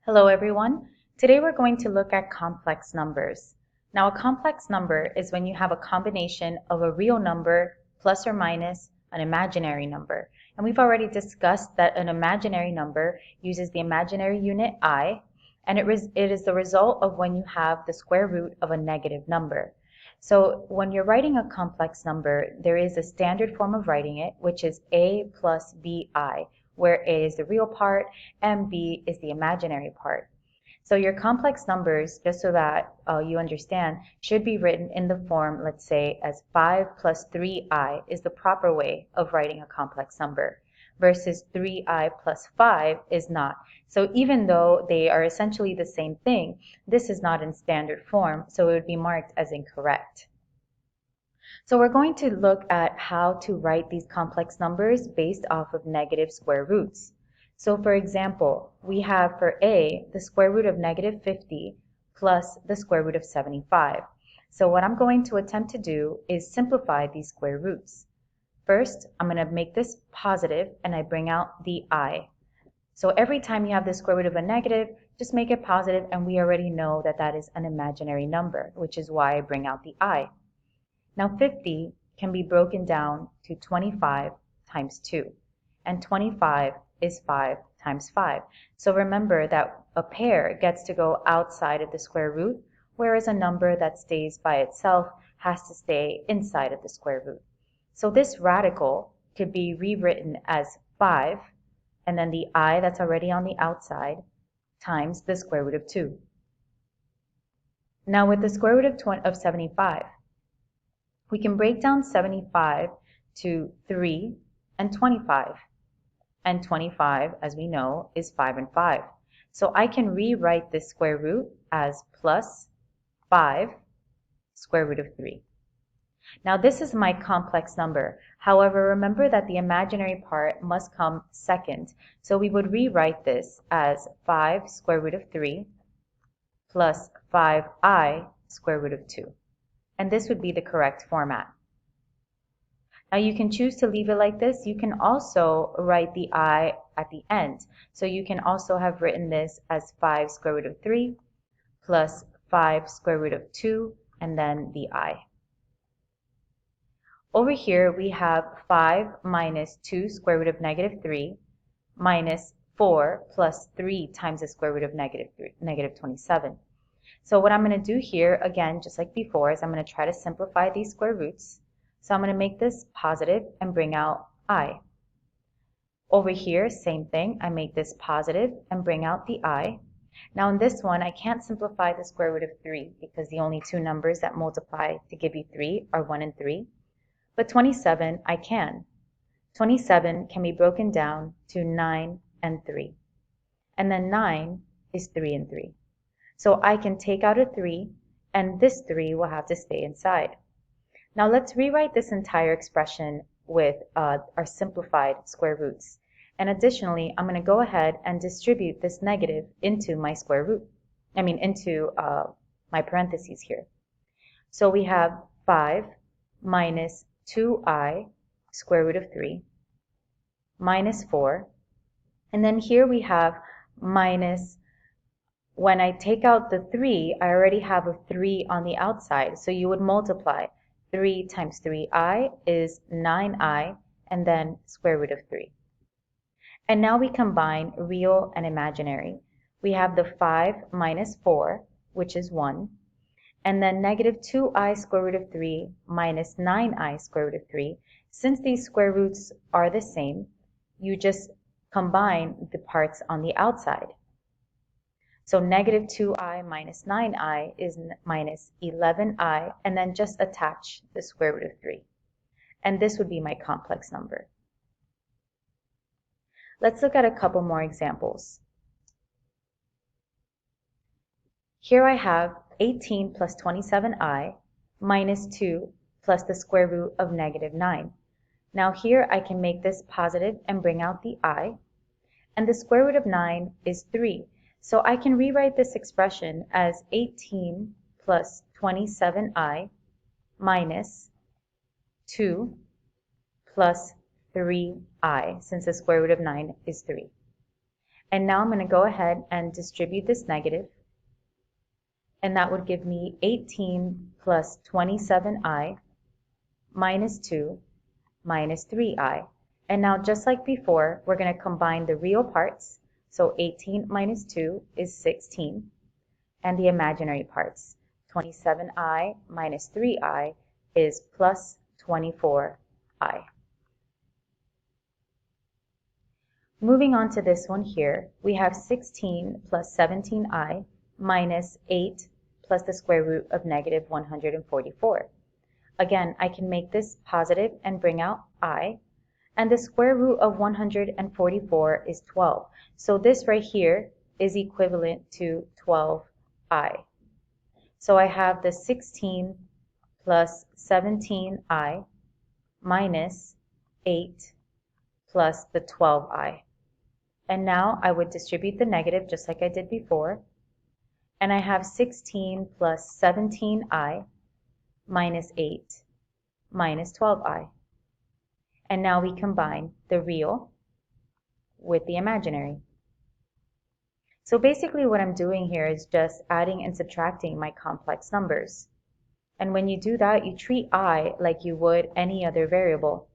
Hello everyone. Today we're going to look at complex numbers. Now a complex number is when you have a combination of a real number plus or minus an imaginary number. And we've already discussed that an imaginary number uses the imaginary unit I, and it is the result of when you have the square root of a negative number. So when you're writing a complex number, there is a standard form of writing it, which is a plus bi, where a is the real part and b is the imaginary part. So your complex numbers, just so that you understand, should be written in the form, let's say, as 5 plus 3i is the proper way of writing a complex number, versus 3i plus 5 is not. So even though they are essentially the same thing, this is not in standard form, so it would be marked as incorrect. So we're going to look at how to write these complex numbers based off of negative square roots. So for example, we have for a, the square root of negative 50 plus the square root of 75. So what I'm going to attempt to do is simplify these square roots. First, I'm going to make this positive and I bring out the I. So every time you have the square root of a negative, just make it positive, and we already know that that is an imaginary number, which is why I bring out the I. Now 50 can be broken down to 25 times 2, and 25 is 5 times 5. So remember that a pair gets to go outside of the square root, whereas a number that stays by itself has to stay inside of the square root. So this radical could be rewritten as 5, and then the I that's already on the outside, times the square root of 2. Now with the square root of 75, we can break down 75 to 3 and 25. And 25, as we know, is 5 and 5. So I can rewrite this square root as plus 5 square root of 3. Now this is my complex number. However, remember that the imaginary part must come second. So we would rewrite this as 5 square root of 3 plus 5i square root of 2. And this would be the correct format. Now you can choose to leave it like this. You can also write the I at the end. So you can also have written this as 5 square root of 3 plus 5 square root of 2 and then the I. Over here we have 5 minus 2 square root of negative 3 minus 4 plus 3 times the square root of negative 27. So what I'm going to do here, again, just like before, is I'm going to try to simplify these square roots. So I'm going to make this positive and bring out I. Over here, same thing. I make this positive and bring out the I. Now in this one, I can't simplify the square root of 3 because the only two numbers that multiply to give you 3 are 1 and 3. But 27, I can. 27 can be broken down to 9 and 3. And then 9 is 3 and 3. So I can take out a 3, and this 3 will have to stay inside. Now let's rewrite this entire expression with our simplified square roots. And additionally, I'm going to go ahead and distribute this negative into my square root. Into my parentheses here. So we have 5 minus 2i square root of 3 minus 4. And then here we have minus. When I take out the 3, I already have a 3 on the outside. So you would multiply 3 times 3i is 9i, and then square root of 3. And now we combine real and imaginary. We have the 5 minus 4, which is 1, and then negative 2i square root of 3 minus 9i square root of 3. Since these square roots are the same, you just combine the parts on the outside. So negative 2i minus 9i is minus 11i, and then just attach the square root of 3. And this would be my complex number. Let's look at a couple more examples. Here I have 18 plus 27i minus 2 plus the square root of negative 9. Now here I can make this positive and bring out the I, and the square root of 9 is 3. So I can rewrite this expression as 18 plus 27i minus 2 plus 3i, since the square root of 9 is 3. And now I'm going to go ahead and distribute this negative, and that would give me 18 plus 27i minus 2 minus 3i. And now just like before, we're going to combine the real parts. So 18 minus 2 is 16, and the imaginary parts. 27i minus 3i is plus 24i. Moving on to this one here, we have 16 plus 17i minus 8 plus the square root of negative 144. Again, I can make this positive and bring out I, and the square root of 144 is 12. So this right here is equivalent to 12i. So I have the 16 plus 17i minus 8 plus the 12i. And now I would distribute the negative just like I did before. And I have 16 plus 17i minus 8 minus 12i. And now we combine the real with the imaginary. So basically what I'm doing here is just adding and subtracting my complex numbers. And when you do that, you treat I like you would any other variable.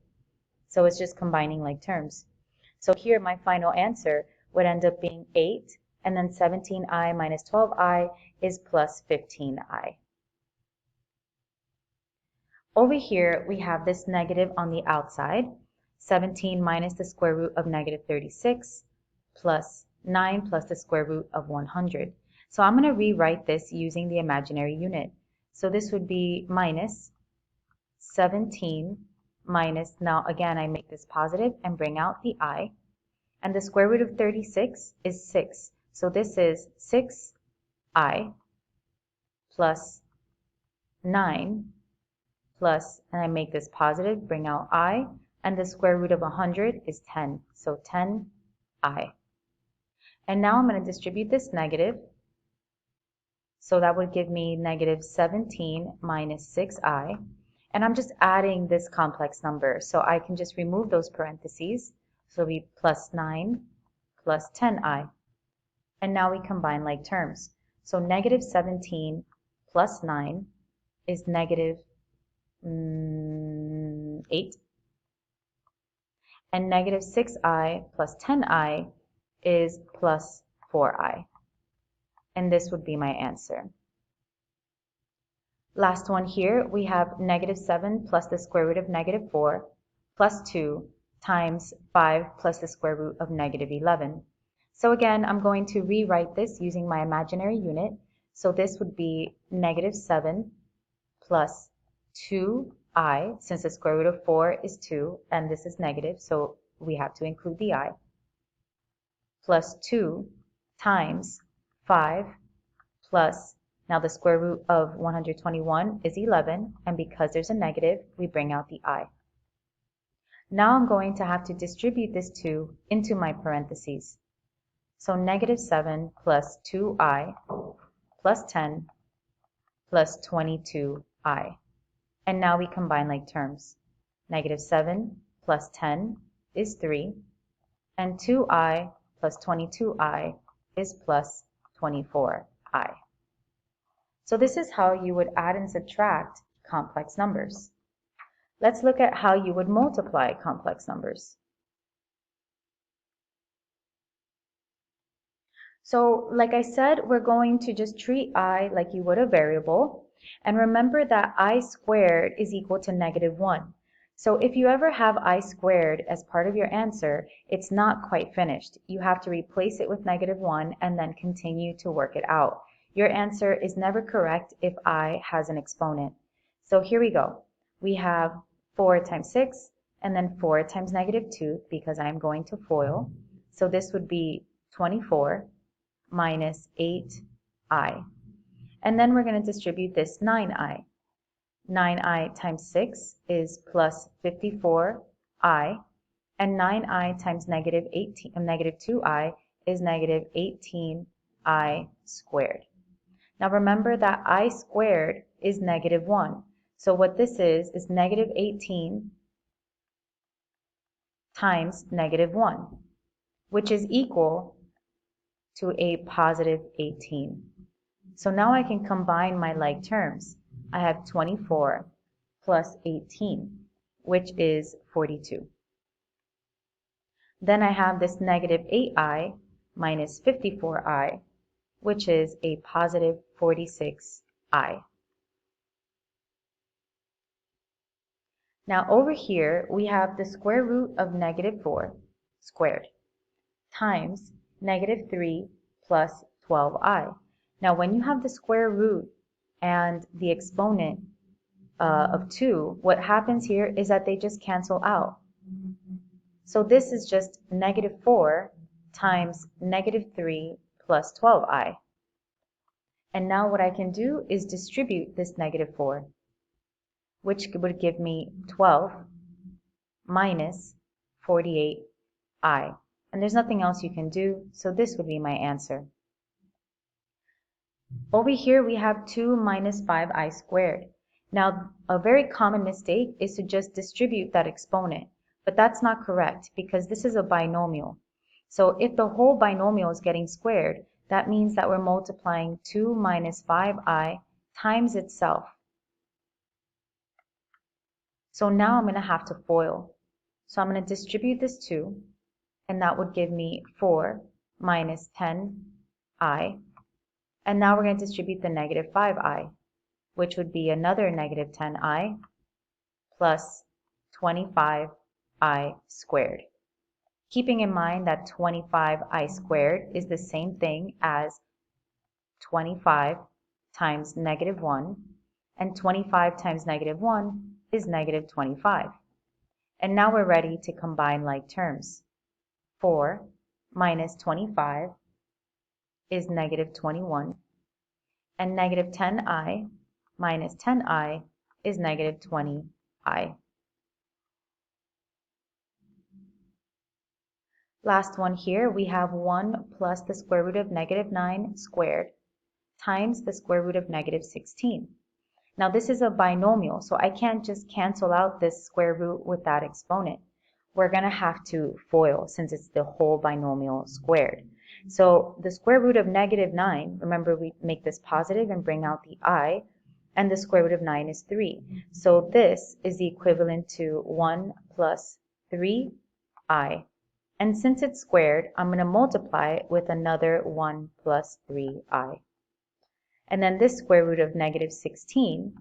So it's just combining like terms. So here my final answer would end up being 8, and then 17i minus 12i is plus 15i. Over here we have this negative on the outside, 17 minus the square root of negative 36 plus 9 plus the square root of 100. So I'm going to rewrite this using the imaginary unit. So this would be minus 17 minus, now again I make this positive and bring out the I, and the square root of 36 is 6. So this is 6i plus 9 plus, and I make this positive, bring out I, and the square root of 100 is 10. So 10i. And now I'm going to distribute this negative. So that would give me negative 17 minus 6i. And I'm just adding this complex number. So I can just remove those parentheses. So it'll be plus 9 plus 10i. And now we combine like terms. So negative 17 plus 9 is negative 8. And negative 6i plus 10i is plus 4i. And this would be my answer. Last one here, we have negative 7 plus the square root of negative 4 plus 2 times 5 plus the square root of negative 11. So again, I'm going to rewrite this using my imaginary unit. So this would be negative 7 plus 2i, since the square root of 4 is 2, and this is negative, so we have to include the I, plus 2 times 5 plus, now the square root of 121 is 11, and because there's a negative, we bring out the I. Now I'm going to have to distribute this 2 into my parentheses. So negative 7 plus 2i plus 10 plus 22i. And now we combine like terms. Negative 7 plus 10 is 3, and 2i plus 22i is plus 24i. So this is how you would add and subtract complex numbers. Let's look at how you would multiply complex numbers. So like I said, we're going to just treat I like you would a variable. And remember that I squared is equal to negative 1. So if you ever have I squared as part of your answer, it's not quite finished. You have to replace it with negative 1 and then continue to work it out. Your answer is never correct if I has an exponent. So here we go. We have 4 times 6 and then 4 times negative 2 because I'm going to FOIL. So this would be 24 minus 8i. And then we're going to distribute this 9i. 9i times 6 is plus 54i, and 9i times negative 2i is negative 18i squared. Now remember that I squared is negative 1. So what this is negative 18 times negative 1, which is equal to a positive 18. So now I can combine my like terms. I have 24 plus 18, which is 42. Then I have this negative 8i minus 54i, which is a positive 46i. Now over here, we have the square root of negative 4 squared times negative 3 plus 12i. Now when you have the square root and the exponent of 2, what happens here is that they just cancel out. So this is just negative 4 times negative 3 plus 12i. And now what I can do is distribute this negative 4, which would give me 12 minus 48i. And there's nothing else you can do, so this would be my answer. Over here we have 2 minus 5i squared. Now a very common mistake is to just distribute that exponent, but that's not correct because this is a binomial. So if the whole binomial is getting squared, that means that we're multiplying 2 minus 5i times itself. So now I'm going to have to FOIL. So I'm going to distribute this 2, and that would give me 4 minus 10i. And now we're going to distribute the negative 5i, which would be another negative 10i plus 25i squared. Keeping in mind that 25i squared is the same thing as 25 times negative 1, and 25 times negative 1 is negative 25. And now we're ready to combine like terms. 4 minus 25 is negative 21, and negative 10i minus 10i is negative 20i. Last one here, we have 1 plus the square root of negative 9 squared times the square root of negative 16. Now this is a binomial, so I can't just cancel out this square root with that exponent. We're going to have to FOIL since it's the whole binomial squared. So the square root of negative 9, remember we make this positive and bring out the I, and the square root of 9 is 3. So this is the equivalent to 1 plus 3i. And since it's squared, I'm going to multiply it with another 1 plus 3i. And then this square root of negative 16,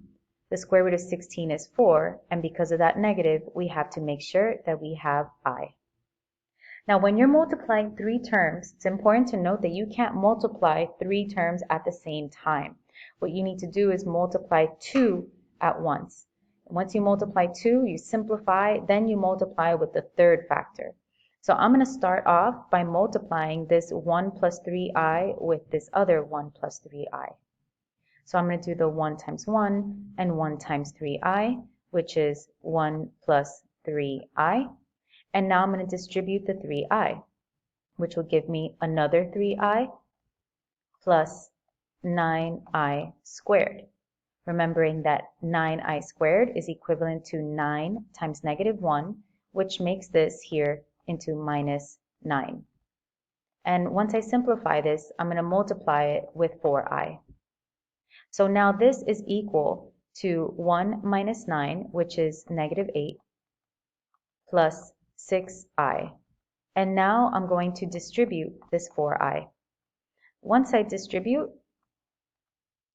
the square root of 16 is 4, and because of that negative, we have to make sure that we have I. Now when you're multiplying 3 terms, it's important to note that you can't multiply 3 terms at the same time. What you need to do is multiply 2 at once. Once you multiply 2, you simplify, then you multiply with the third factor. So I'm going to start off by multiplying this 1 plus 3i with this other 1 plus 3i. So I'm going to do the 1 times 1 and 1 times 3i, which is 1 plus 3i. And now I'm going to distribute the 3i, which will give me another 3i plus 9i squared. Remembering that 9i squared is equivalent to 9 times negative 1, which makes this here into minus 9. And once I simplify this, I'm going to multiply it with 4i. So now this is equal to 1 minus 9, which is negative 8, plus 6i. And now I'm going to distribute this 4i. Once I distribute,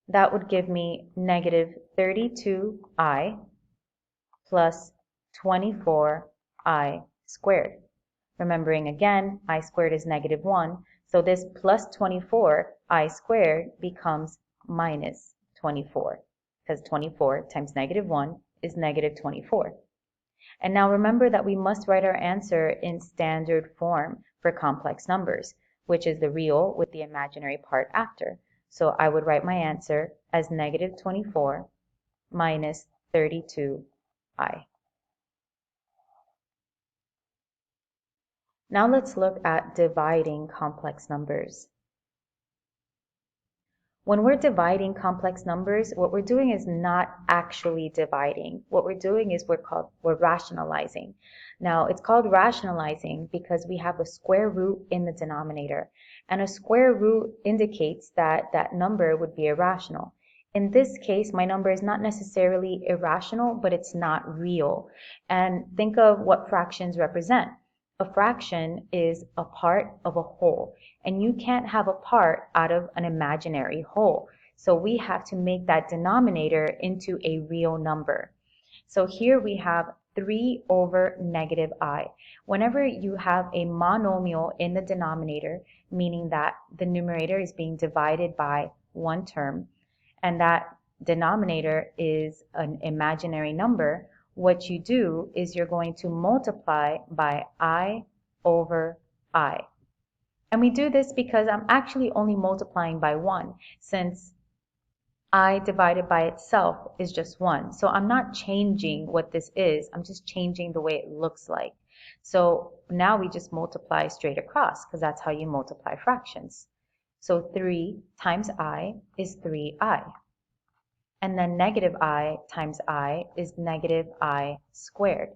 that would give me negative 32i plus 24i squared. Remembering again, I squared is negative 1, so this plus 24i squared becomes minus 24, because 24 times negative 1 is negative 24. And now remember that we must write our answer in standard form for complex numbers, which is the real with the imaginary part after. So I would write my answer as negative 24 minus 32i. Now let's look at dividing complex numbers. When we're dividing complex numbers, what we're doing is not actually dividing. What we're doing is we're rationalizing. Now, it's called rationalizing because we have a square root in the denominator. And a square root indicates that that number would be irrational. In this case, my number is not necessarily irrational, but it's not real. And think of what fractions represent. A fraction is a part of a whole, and you can't have a part out of an imaginary whole. So we have to make that denominator into a real number. So here we have 3 over negative I. Whenever you have a monomial in the denominator, meaning that the numerator is being divided by one term, and that denominator is an imaginary number, what you do is you're going to multiply by I over I. And we do this because I'm actually only multiplying by 1, since I divided by itself is just 1. So I'm not changing what this is, I'm just changing the way it looks like. So now we just multiply straight across, because that's how you multiply fractions. So 3 times I is 3I. And then negative I times I is negative I squared.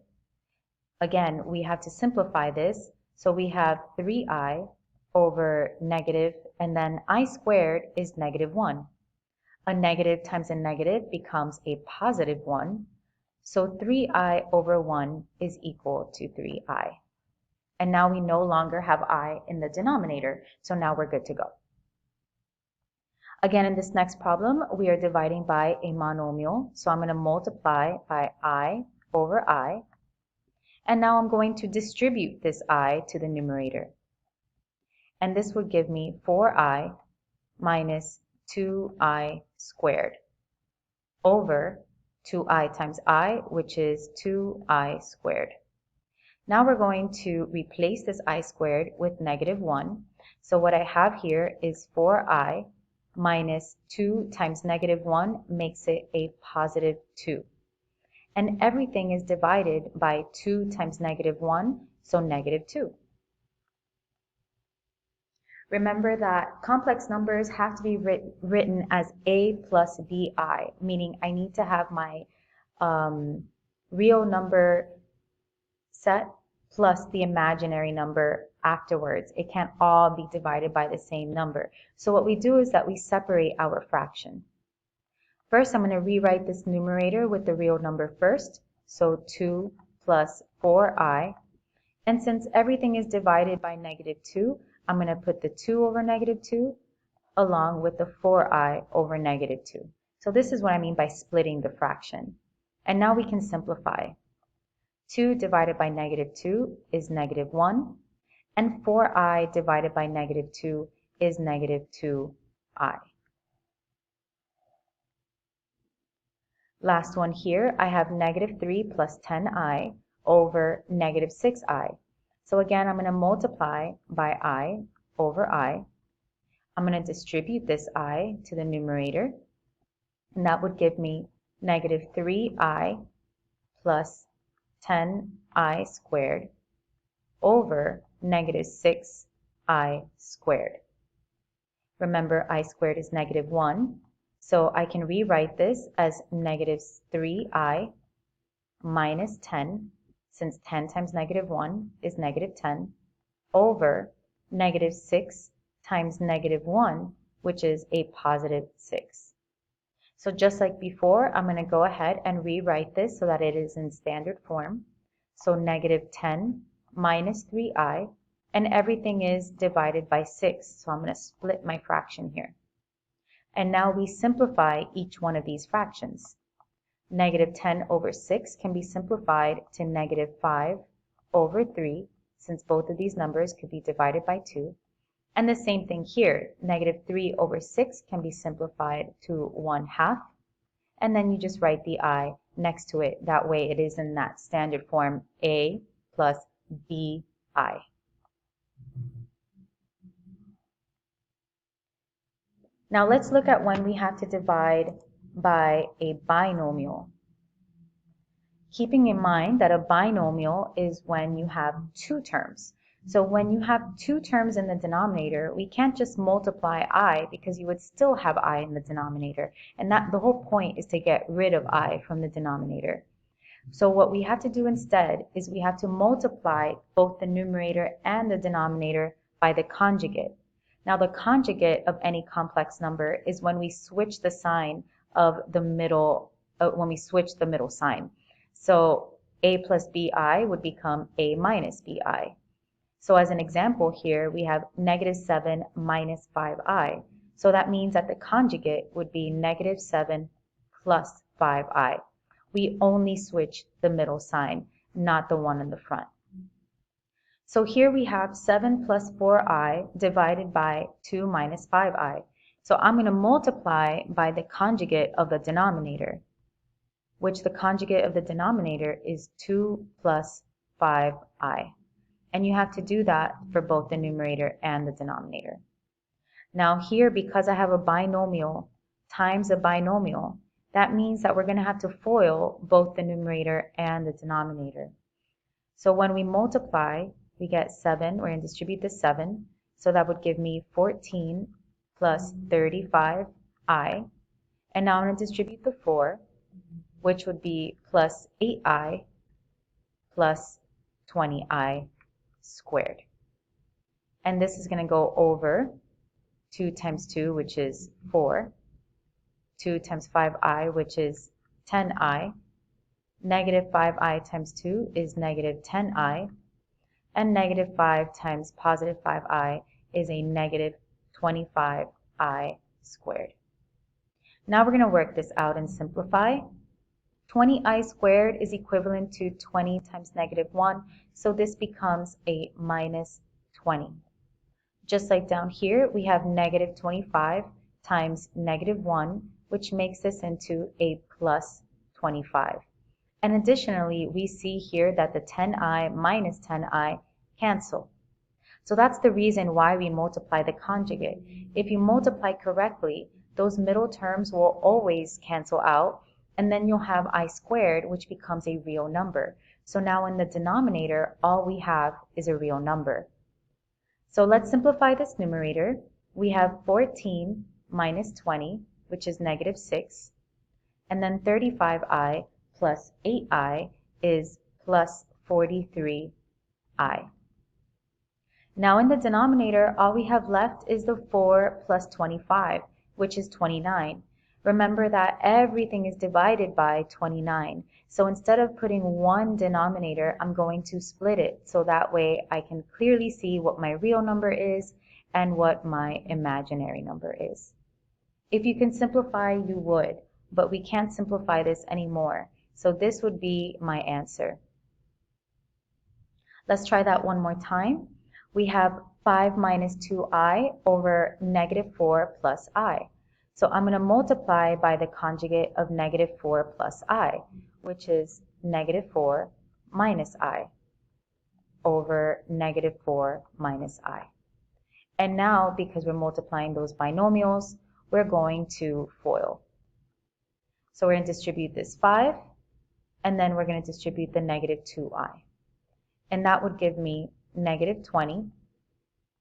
Again, we have to simplify this. So we have 3I over negative, and then I squared is negative 1. A negative times a negative becomes a positive 1. So 3I over 1 is equal to 3I. And now we no longer have I in the denominator. So now we're good to go. Again, in this next problem, we are dividing by a monomial. So I'm going to multiply by I over I. And now I'm going to distribute this I to the numerator. And this would give me 4I minus 2I squared over 2I times I, which is 2I squared. Now we're going to replace this I squared with negative 1. So what I have here is 4I minus 2 times negative 1 makes it a positive 2. And everything is divided by 2 times negative 1, so negative 2. Remember that complex numbers have to be written as a plus bi, meaning I need to have my real number set plus the imaginary number afterwards. It can't all be divided by the same number. So what we do is that we separate our fraction. First, I'm going to rewrite this numerator with the real number first. So 2 plus 4I. And since everything is divided by negative 2, I'm going to put the 2 over negative 2 along with the 4I over negative 2. So this is what I mean by splitting the fraction. And now we can simplify. 2 divided by negative 2 is negative 1. And 4I divided by negative 2 is negative 2I. Last one here, I have negative 3 plus 10I over negative 6I. So again, I'm going to multiply by I over I. I'm going to distribute this I to the numerator, and that would give me negative 3I plus 10I squared over negative 6I squared. Remember, I squared is negative 1. So I can rewrite this as negative 3I minus 10, since 10 times negative 1 is negative 10, over negative 6 times negative 1, which is a positive 6. So just like before, I'm going to go ahead and rewrite this so that it is in standard form. So negative 10 minus 3I, and everything is divided by 6. So I'm going to split my fraction here. And now we simplify each one of these fractions. Negative 10 over 6 can be simplified to negative 5 over 3, since both of these numbers could be divided by 2. And the same thing here. Negative 3 over 6 can be simplified to 1/2. And then you just write the I next to it. That way it is in that standard form, A plus BI. Now let's look at when we have to divide by a binomial. Keeping in mind that a binomial is when you have two terms. So when you have two terms in the denominator, we can't just multiply I, because you would still have I in the denominator. And that the whole point is to get rid of I from the denominator. So what we have to do instead is we have to multiply both the numerator and the denominator by the conjugate. Now the conjugate of any complex number is when we switch the sign of the middle, sign. So a plus bi would become a minus bi. So as an example here, we have -7 minus 5i. So that means that the conjugate would be -7 plus 5i. We only switch the middle sign, not the one in the front. So here we have 7 plus 4i divided by 2 minus 5i. So I'm going to multiply by the conjugate of the denominator, which the conjugate of the denominator is 2 plus 5i. And you have to do that for both the numerator and the denominator. Now here, because I have a binomial times a binomial, that means that we're going to have to FOIL both the numerator and the denominator. So when we multiply, we get 7. We're going to distribute the 7. So that would give me 14 plus 35i. And now I'm going to distribute the 4, which would be plus 8i plus 20i squared. And this is going to go over 2 times 2, which is 4. 2 times 5i, which is 10i. Negative 5i times 2 is negative 10i. And negative 5 times positive 5i is a negative 25i squared. Now we're going to work this out and simplify. 20i squared is equivalent to 20 times -1, so this becomes a minus 20. Just like down here, we have negative 25 times -1, which makes this into a plus 25. And additionally, we see here that the 10i minus 10i cancel. So that's the reason why we multiply the conjugate. If you multiply correctly, those middle terms will always cancel out, and then you'll have I squared, which becomes a real number. So now in the denominator, all we have is a real number. So let's simplify this numerator. We have 14 minus 20, which is -6, and then 35i plus 8i is plus 43i. Now in the denominator, all we have left is the 4 plus 25, which is 29. Remember that everything is divided by 29. So instead of putting one denominator, I'm going to split it so that way I can clearly see what my real number is and what my imaginary number is. If you can simplify, you would, but we can't simplify this anymore. So this would be my answer. Let's try that one more time. We have 5 minus 2i over -4 plus I. So I'm going to multiply by the conjugate of -4 plus I, which is -4 minus I over -4 minus I. And now, because we're multiplying those binomials, we're going to FOIL. So we're going to distribute this 5, and then we're going to distribute the -2i. And that would give me -20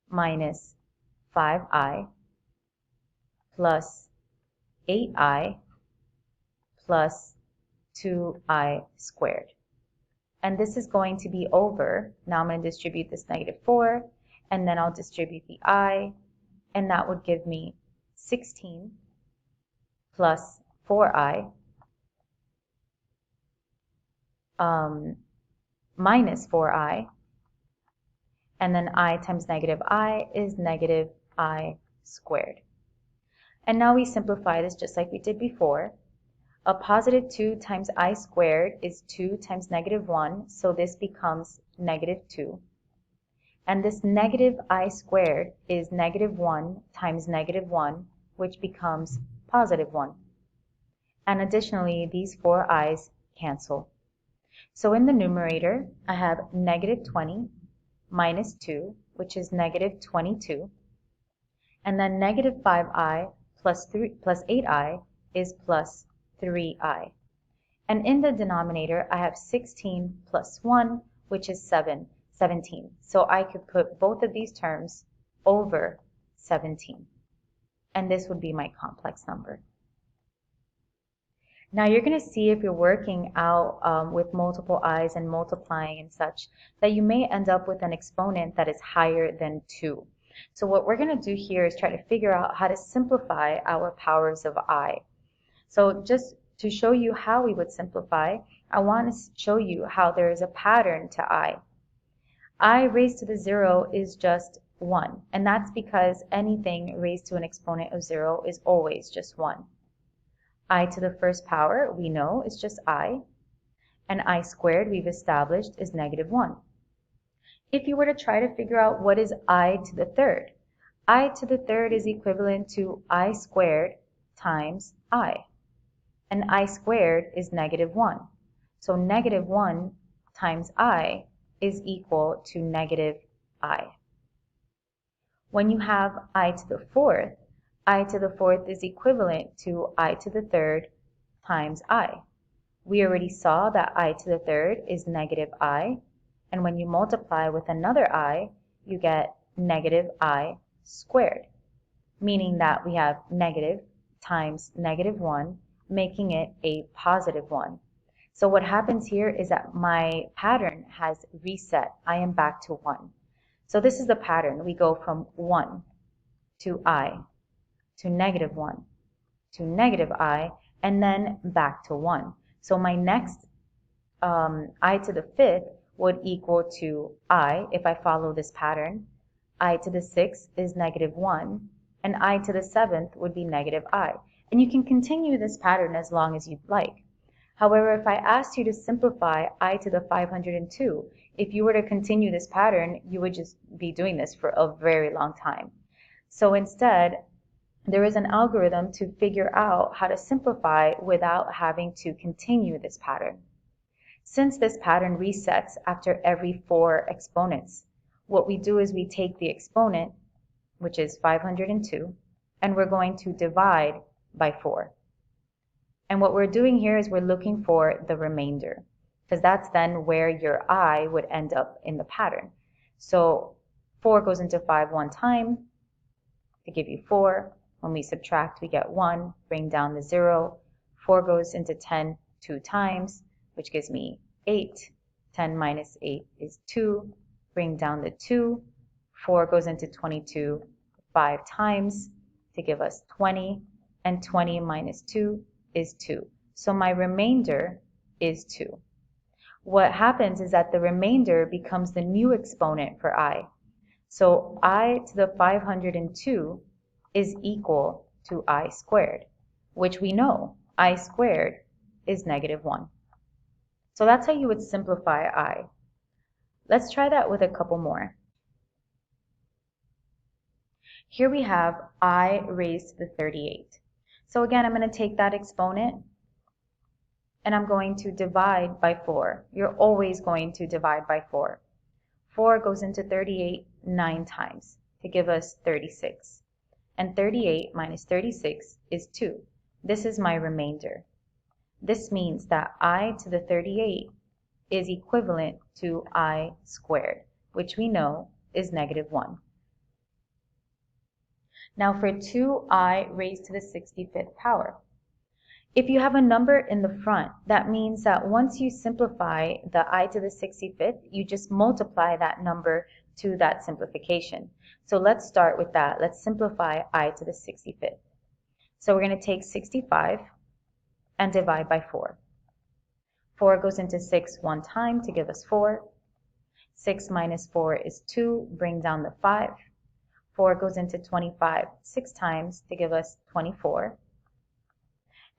minus 5i plus 8i plus 2i squared. And this is going to be over. Now I'm going to distribute this -4, and then I'll distribute the I, and that would give me 16 plus 4i minus 4i, and then I times -I is -I squared. And now we simplify this just like we did before. A positive 2 times I squared is 2 times -1, so this becomes -2. And this -I squared is -1 times -1, which becomes +1. And additionally, these 4 i's cancel. So in the numerator, I have -20 minus 2, which is -22. And then -5i plus 8i is plus 3i. And in the denominator, I have 16 plus 1, which is 17. So I could put both of these terms over 17. And this would be my complex number. Now you're going to see, if you're working out with multiple i's and multiplying and such, that you may end up with an exponent that is higher than 2. So what we're going to do here is try to figure out how to simplify our powers of I. So just to show you how we would simplify, I want to show you how there is a pattern to I. I raised to the 0 is just 1, and that's because anything raised to an exponent of 0 is always just 1. I to the first power, we know, is just I, and I squared, we've established, is negative 1. If you were to try to figure out what is I to the third, I to the third is equivalent to I squared times I, and I squared is negative 1. So negative 1 times I is equal to negative I. When you have I to the fourth is equivalent to I to the third times I. We already saw that I to the third is negative I, and when you multiply with another I, you get negative I squared, meaning that we have negative times negative 1, making it a positive 1. So what happens here is that my pattern has reset. I am back to 1. So this is the pattern. We go from 1 to I, to negative 1, to negative I, and then back to 1. So my next I to the fifth would equal to I, if I follow this pattern. I to the sixth is negative 1, and I to the seventh would be negative I. And you can continue this pattern as long as you'd like. However, if I asked you to simplify I to the 502, if you were to continue this pattern, you would just be doing this for a very long time. So instead, there is an algorithm to figure out how to simplify without having to continue this pattern. Since this pattern resets after every 4 exponents, what we do is we take the exponent, which is 502, and we're going to divide by 4. And what we're doing here is we're looking for the remainder, because that's then where your I would end up in the pattern. So 4 goes into 5 one time to give you 4. When we subtract, we get 1, bring down the 0. 4 goes into 10 2 times, which gives me 8. 10 minus 8 is 2. Bring down the 2. 4 goes into 22 5 times to give us 20. And 20 minus 2 is 2. So my remainder is 2. What happens is that the remainder becomes the new exponent for I. So I to the 502 is equal to I squared, which we know I squared is negative 1. So that's how you would simplify I. Let's try that with a couple more. Here we have I raised to the 38. So again, I'm going to take that exponent and I'm going to divide by 4. You're always going to divide by 4. 4 goes into 38 9 times to give us 36. And 38 minus 36 is 2. This is my remainder. This means that I to the 38 is equivalent to I squared, which we know is negative 1. Now for 2I raised to the 65th power. If you have a number in the front, that means that once you simplify the I to the 65th, you just multiply that number to that simplification. So let's start with that. Let's simplify I to the 65th. So we're going to take 65 and divide by 4. 4 goes into 6 one time to give us 4. 6 minus 4 is 2. Bring down the 5. 4 goes into 25 6 times to give us 24.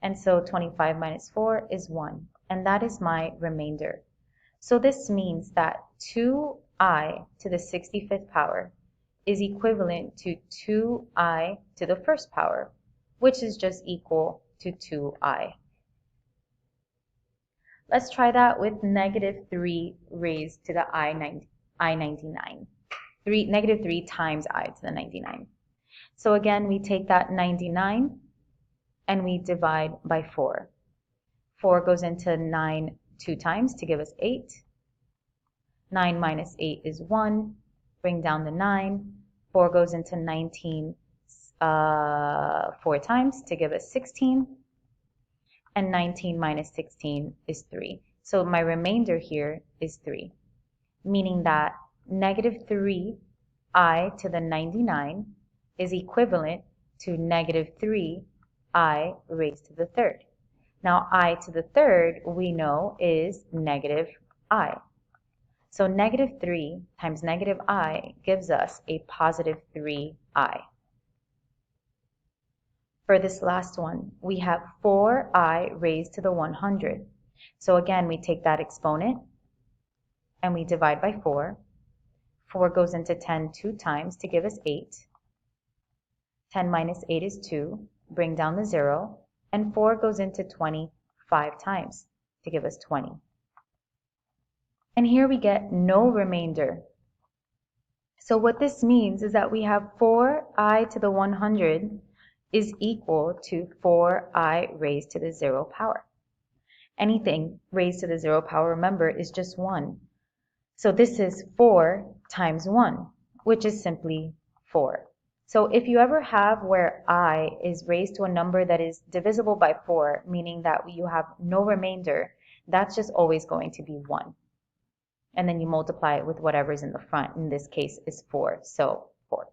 And so 25 minus 4 is 1. And that is my remainder. So this means that 2I to the 65th power is equivalent to 2I to the first power, which is just equal to 2I. Let's try that with negative 3 raised to the I99. Negative 3 times I to the 99. So again, we take that 99 and we divide by 4. 4 goes into 9 2 times to give us 8. 9 minus 8 is 1. Bring down the 9. 4 goes into 19 4 times to give us 16. And 19 minus 16 is 3. So my remainder here is 3, meaning that negative 3 I to the 99 is equivalent to negative 3I raised to the third. Now I to the third we know is negative I. So negative 3 times negative I gives us a positive 3I. For this last one, we have 4I raised to the 100. So again, we take that exponent and we divide by 4. 4 goes into 10 2 times to give us 8. 10 minus 8 is 2. Bring down the 0. And 4 goes into 20 5 times to give us 20. And here we get no remainder. So what this means is that we have 4I to the 100 is equal to 4I raised to the 0 power. Anything raised to the 0 power, remember, is just 1. So this is 4 times 1, which is simply 4. So if you ever have where I is raised to a number that is divisible by 4, meaning that you have no remainder, that's just always going to be 1. And then you multiply it with whatever's in the front. In this case is 4, so 4.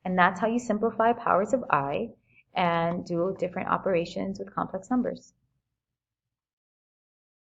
And that's how you simplify powers of I and do different operations with complex numbers.